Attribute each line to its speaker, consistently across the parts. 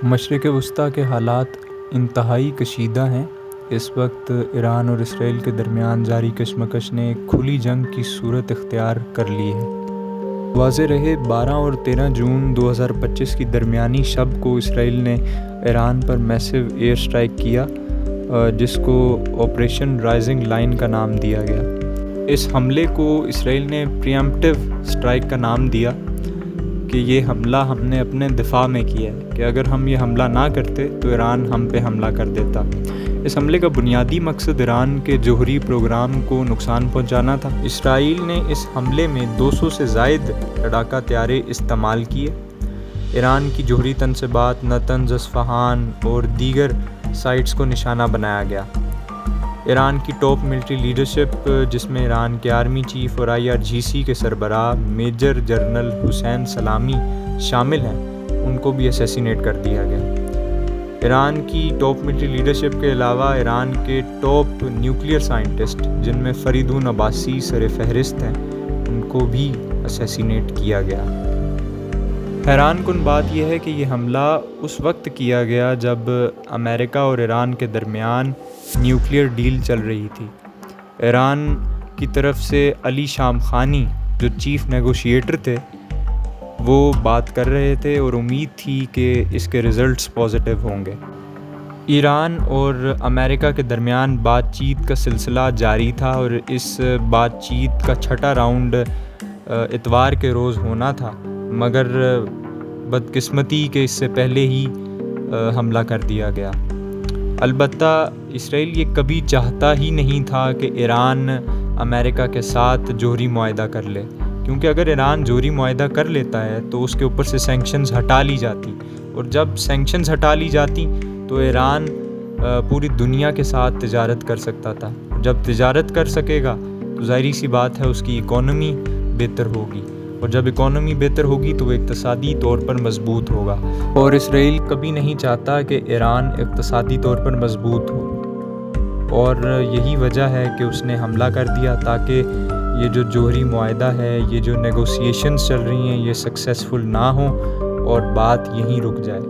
Speaker 1: مشرق وسطیٰ کے حالات انتہائی کشیدہ ہیں۔ اس وقت ایران اور اسرائیل کے درمیان جاری کشمکش نے ایک کھلی جنگ کی صورت اختیار کر لی ہے۔ واضح رہے 12 اور 13 جون 2025 کی درمیانی شب کو اسرائیل نے ایران پر میسو ایئر اسٹرائک کیا، جس کو آپریشن رائزنگ لائن کا نام دیا گیا۔ اس حملے کو اسرائیل نے پریمپٹیو اسٹرائک کا نام دیا کہ یہ حملہ ہم نے اپنے دفاع میں کیا ہے، کہ اگر ہم یہ حملہ نہ کرتے تو ایران ہم پہ حملہ کر دیتا۔ اس حملے کا بنیادی مقصد ایران کے جوہری پروگرام کو نقصان پہنچانا تھا۔ اسرائیل نے اس حملے میں 200 سے زائد لڑاکا طیارے استعمال کیے۔ ایران کی جوہری تنصیبات، نطنز، اصفہان اور دیگر سائٹس کو نشانہ بنایا گیا۔ ایران کی ٹاپ ملٹری لیڈرشپ، جس میں ایران کے آرمی چیف اور IRGC کے سربراہ میجر جنرل حسین سلامی شامل ہیں، ان کو بھی اسیسینیٹ کر دیا گیا۔ ایران کی ٹاپ ملٹری لیڈرشپ کے علاوہ ایران کے ٹاپ نیوکلیئر سائنٹسٹ، جن میں فریدون عباسی سر فہرست ہیں، ان کو بھی اسیسینیٹ کیا گیا۔ حیران کن بات یہ ہے کہ یہ حملہ اس وقت کیا گیا جب امریکہ اور ایران کے درمیان نیوکلیئر ڈیل چل رہی تھی۔ ایران کی طرف سے علی شام خانی، جو چیف نیگوشیٹر تھے، وہ بات کر رہے تھے اور امید تھی کہ اس کے رزلٹس پازیٹیو ہوں گے۔ ایران اور امریکہ کے درمیان بات چیت کا سلسلہ جاری تھا اور اس بات چیت کا چھٹا راؤنڈ اتوار کے روز ہونا تھا، مگر بدقسمتی کہ اس سے پہلے ہی حملہ کر دیا گیا۔ البتہ اسرائیل یہ کبھی چاہتا ہی نہیں تھا کہ ایران امریکہ کے ساتھ جوہری معاہدہ کر لے، کیونکہ اگر ایران جوہری معاہدہ کر لیتا ہے تو اس کے اوپر سے سینکشنز ہٹا لی جاتی، اور جب سینکشنز ہٹا لی جاتی تو ایران پوری دنیا کے ساتھ تجارت کر سکتا تھا۔ جب تجارت کر سکے گا تو ظاہری سی بات ہے اس کی اکانومی بہتر ہوگی، اور جب اکانومی بہتر ہوگی تو وہ اقتصادی طور پر مضبوط ہوگا، اور اسرائیل کبھی نہیں چاہتا کہ ایران اقتصادی طور پر مضبوط ہو، اور یہی وجہ ہے کہ اس نے حملہ کر دیا تاکہ یہ جو جوہری معاہدہ ہے، یہ جو نیگوسیشنز چل رہی ہیں، یہ سکسیسفل نہ ہوں اور بات یہیں رک جائے۔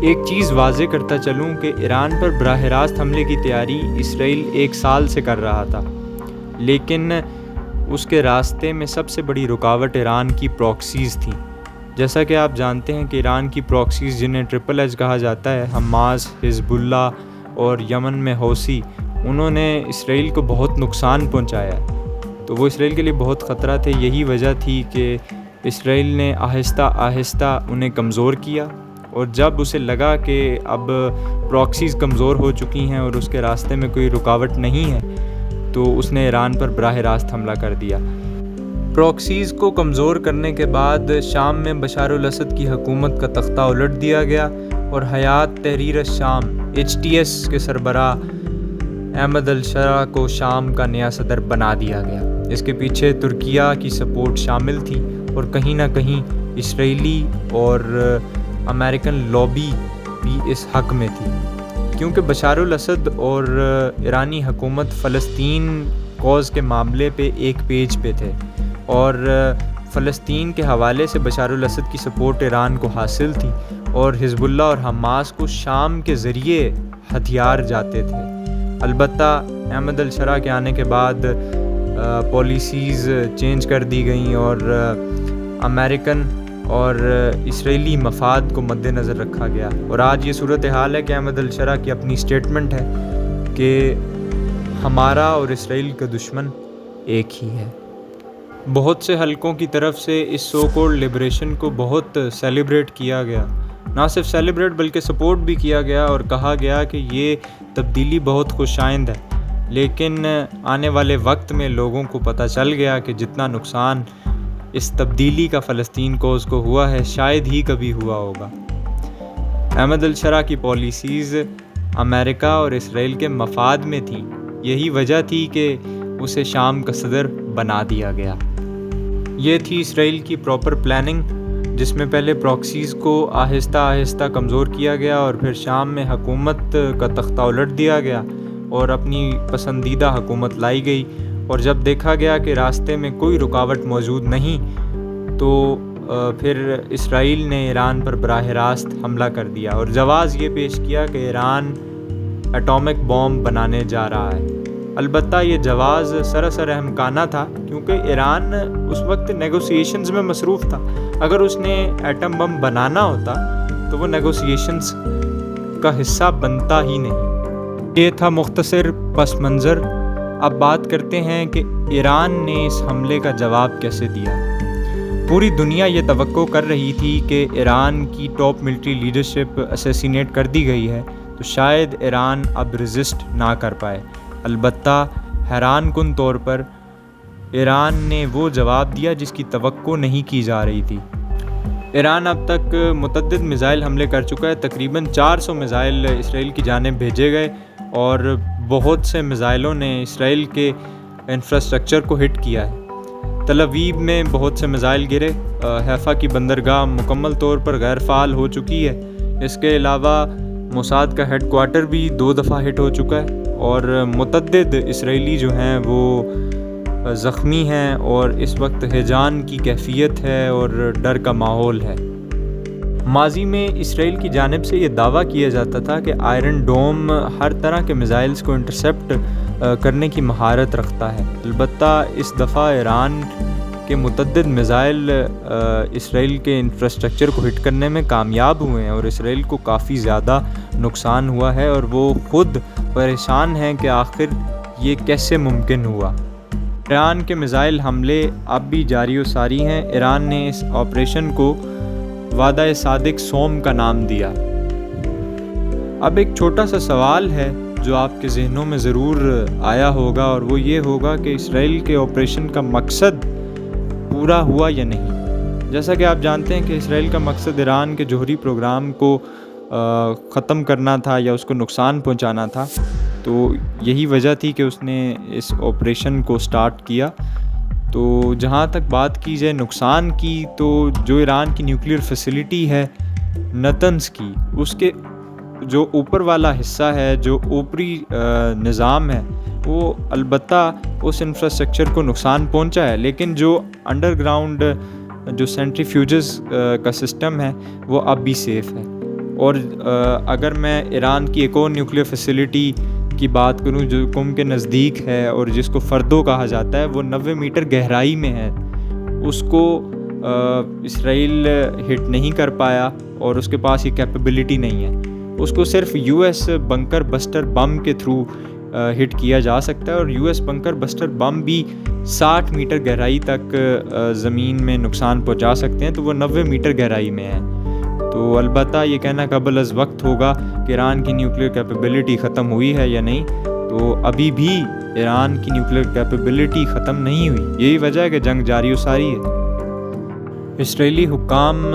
Speaker 1: ایک چیز واضح کرتا چلوں کہ ایران پر براہ راست حملے کی تیاری اسرائیل 1 سال سے کر رہا تھا، لیکن اس کے راستے میں سب سے بڑی رکاوٹ ایران کی پراکسیز تھی۔ جیسا کہ آپ جانتے ہیں کہ ایران کی پراکسیز، جنہیں ٹرپل ایچ کہا جاتا ہے، حماس، حزب اللہ اور یمن میں حوثی، انہوں نے اسرائیل کو بہت نقصان پہنچایا ہے، تو وہ اسرائیل کے لیے بہت خطرہ تھے۔ یہی وجہ تھی کہ اسرائیل نے آہستہ آہستہ انہیں کمزور کیا، اور جب اسے لگا کہ اب پراکسیز کمزور ہو چکی ہیں اور اس کے راستے میں کوئی رکاوٹ نہیں ہے، تو اس نے ایران پر براہ راست حملہ کر دیا۔ پراکسیز کو کمزور کرنے کے بعد شام میں بشار الاسد کی حکومت کا تختہ الٹ دیا گیا اور حیات تحریر الشام HTS کے سربراہ احمد الشرا کو شام کا نیا صدر بنا دیا گیا۔ اس کے پیچھے ترکیہ کی سپورٹ شامل تھی، اور کہیں نہ کہیں اسرائیلی اور امریکن لابی بھی اس حق میں تھی، کیونکہ بشار الاسد اور ایرانی حکومت فلسطین کوز کے معاملے پہ ایک پیج پہ تھے، اور فلسطین کے حوالے سے بشار الاسد کی سپورٹ ایران کو حاصل تھی، اور حزب اللہ اور حماس کو شام کے ذریعے ہتھیار جاتے تھے۔ البتہ احمد الشرا کے آنے کے بعد پالیسیز چینج کر دی گئیں، اور امریکن اور اسرائیلی مفاد کو مد نظر رکھا گیا، اور آج یہ صورتحال ہے کہ احمد الشرا کی اپنی سٹیٹمنٹ ہے کہ ہمارا اور اسرائیل کا دشمن ایک ہی ہے۔ بہت سے حلقوں کی طرف سے اس سو کالڈ لبریشن کو بہت سیلیبریٹ کیا گیا، نہ صرف سیلیبریٹ بلکہ سپورٹ بھی کیا گیا، اور کہا گیا کہ یہ تبدیلی بہت خوش آئند ہے، لیکن آنے والے وقت میں لوگوں کو پتہ چل گیا کہ جتنا نقصان اس تبدیلی کا فلسطین کوز کو ہوا ہے، شاید ہی کبھی ہوا ہوگا۔ احمد الشرا کی پالیسیز امریکہ اور اسرائیل کے مفاد میں تھیں، یہی وجہ تھی کہ اسے شام کا صدر بنا دیا گیا۔ یہ تھی اسرائیل کی پراپر پلاننگ، جس میں پہلے پراکسیز کو آہستہ آہستہ کمزور کیا گیا، اور پھر شام میں حکومت کا تختہ الٹ دیا گیا اور اپنی پسندیدہ حکومت لائی گئی، اور جب دیکھا گیا کہ راستے میں کوئی رکاوٹ موجود نہیں، تو پھر اسرائیل نے ایران پر براہ راست حملہ کر دیا اور جواز یہ پیش کیا کہ ایران ایٹامک بوم بنانے جا رہا ہے۔ البتہ یہ جواز سراسر احمقانہ تھا، کیونکہ ایران اس وقت نیگوسیشنز میں مصروف تھا۔ اگر اس نے ایٹم بم بنانا ہوتا تو وہ نیگوسیشنز کا حصہ بنتا ہی نہیں۔ یہ تھا مختصر پس منظر۔ اب بات کرتے ہیں کہ ایران نے اس حملے کا جواب کیسے دیا۔ پوری دنیا یہ توقع کر رہی تھی کہ ایران کی ٹاپ ملٹری لیڈرشپ اسیسینیٹ کر دی گئی ہے، تو شاید ایران اب ریزسٹ نہ کر پائے۔ البتہ حیران کن طور پر ایران نے وہ جواب دیا جس کی توقع نہیں کی جا رہی تھی۔ ایران اب تک متعدد میزائل حملے کر چکا ہے۔ تقریباً 400 میزائل اسرائیل کی جانب بھیجے گئے اور بہت سے میزائلوں نے اسرائیل کے انفراسٹرکچر کو ہٹ کیا ہے۔ تل ابیب میں بہت سے میزائل گرے۔ حیفا کی بندرگاہ مکمل طور پر غیر فعال ہو چکی ہے۔ اس کے علاوہ موساد کا ہیڈ کوارٹر بھی 2 دفعہ ہٹ ہو چکا ہے اور متعدد اسرائیلی جو ہیں وہ زخمی ہیں اور اس وقت ہیجان کی کیفیت ہے اور ڈر کا ماحول ہے۔ ماضی میں اسرائیل کی جانب سے یہ دعویٰ کیا جاتا تھا کہ آئرن ڈوم ہر طرح کے میزائلز کو انٹرسیپٹ کرنے کی مہارت رکھتا ہے۔ البتہ اس دفعہ ایران کے متعدد میزائل اسرائیل کے انفراسٹرکچر کو ہٹ کرنے میں کامیاب ہوئے ہیں اور اسرائیل کو کافی زیادہ نقصان ہوا ہے اور وہ خود پریشان ہیں کہ آخر یہ کیسے ممکن ہوا۔ ایران کے میزائل حملے اب بھی جاری و ساری ہیں۔ ایران نے اس آپریشن کو وعدہ صادق سوم کا نام دیا۔ اب ایک چھوٹا سا سوال ہے جو آپ کے ذہنوں میں ضرور آیا ہوگا اور وہ یہ ہوگا کہ اسرائیل کے آپریشن کا مقصد پورا ہوا یا نہیں۔ جیسا کہ آپ جانتے ہیں کہ اسرائیل کا مقصد ایران کے جوہری پروگرام کو ختم کرنا تھا یا اس کو نقصان پہنچانا تھا، تو یہی وجہ تھی کہ اس نے اس آپریشن کو سٹارٹ کیا۔ تو جہاں تک بات کی جائے نقصان کی، تو جو ایران کی نیوکلیئر فیسلٹی ہے نتنز کی، اس کے جو اوپر والا حصہ ہے، جو اوپری نظام ہے، وہ البتہ اس انفراسٹرکچر کو نقصان پہنچا ہے، لیکن جو انڈر گراؤنڈ جو سینٹریفیوجز کا سسٹم ہے وہ اب بھی سیف ہے۔ اور اگر میں ایران کی ایک اور نیوکلیئر فیسلٹی کی بات کروں جو قم کے نزدیک ہے اور جس کو فردو کہا جاتا ہے، وہ 90 میٹر گہرائی میں ہے، اس کو اسرائیل ہٹ نہیں کر پایا اور اس کے پاس یہ کیپیبلٹی نہیں ہے۔ اس کو صرف یو ایس بنکر بسٹر بم کے تھرو ہٹ کیا جا سکتا ہے اور یو ایس بنکر بسٹر بم بھی 60 میٹر گہرائی تک زمین میں نقصان پہنچا سکتے ہیں، تو وہ 90 میٹر گہرائی میں ہے۔ تو البتہ یہ کہنا قبل از وقت ہوگا کہ ایران کی نیوکلیئر کیپیبلٹی ختم ہوئی ہے یا نہیں، تو ابھی بھی ایران کی نیوکلیئر کیپیبلٹی ختم نہیں ہوئی۔ یہی وجہ ہے کہ جنگ جاری و ساری ہے۔ اسرائیلی حکام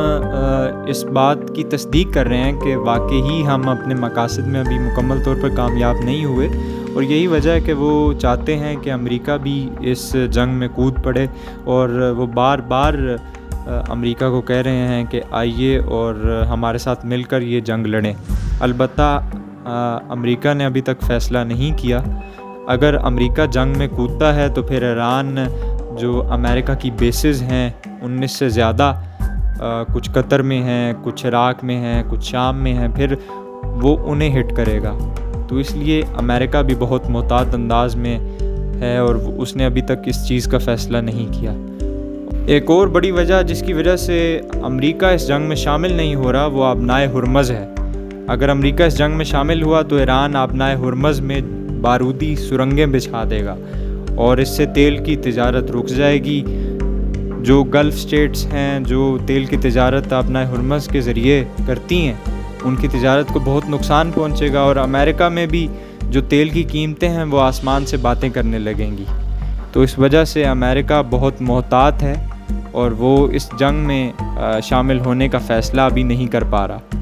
Speaker 1: اس بات کی تصدیق کر رہے ہیں کہ واقعی ہم اپنے مقاصد میں ابھی مکمل طور پر کامیاب نہیں ہوئے، اور یہی وجہ ہے کہ وہ چاہتے ہیں کہ امریکہ بھی اس جنگ میں کود پڑے، اور وہ بار بار امریکہ کو کہہ رہے ہیں کہ آئیے اور ہمارے ساتھ مل کر یہ جنگ لڑیں۔ البتہ امریکہ نے ابھی تک فیصلہ نہیں کیا۔ اگر امریکہ جنگ میں کودتا ہے تو پھر ایران جو امریکہ کی بیسز ہیں 19 سے زیادہ، کچھ قطر میں ہیں، کچھ عراق میں ہیں، کچھ شام میں ہیں، پھر وہ انہیں ہٹ کرے گا۔ تو اس لیے امریکہ بھی بہت محتاط انداز میں ہے اور اس نے ابھی تک اس چیز کا فیصلہ نہیں کیا۔ ایک اور بڑی وجہ جس کی وجہ سے امریکہ اس جنگ میں شامل نہیں ہو رہا وہ آبنائے ہرمز ہے۔ اگر امریکہ اس جنگ میں شامل ہوا تو ایران آبنائے ہرمز میں بارودی سرنگیں بچھا دے گا اور اس سے تیل کی تجارت رک جائے گی۔ جو گلف سٹیٹس ہیں جو تیل کی تجارت آبنائے ہرمز کے ذریعے کرتی ہیں، ان کی تجارت کو بہت نقصان پہنچے گا، اور امریکہ میں بھی جو تیل کی قیمتیں ہیں وہ آسمان سے باتیں کرنے لگیں گی۔ تو اس وجہ سے امریکہ بہت محتاط ہے اور وہ اس جنگ میں شامل ہونے کا فیصلہ ابھی نہیں کر پا رہا۔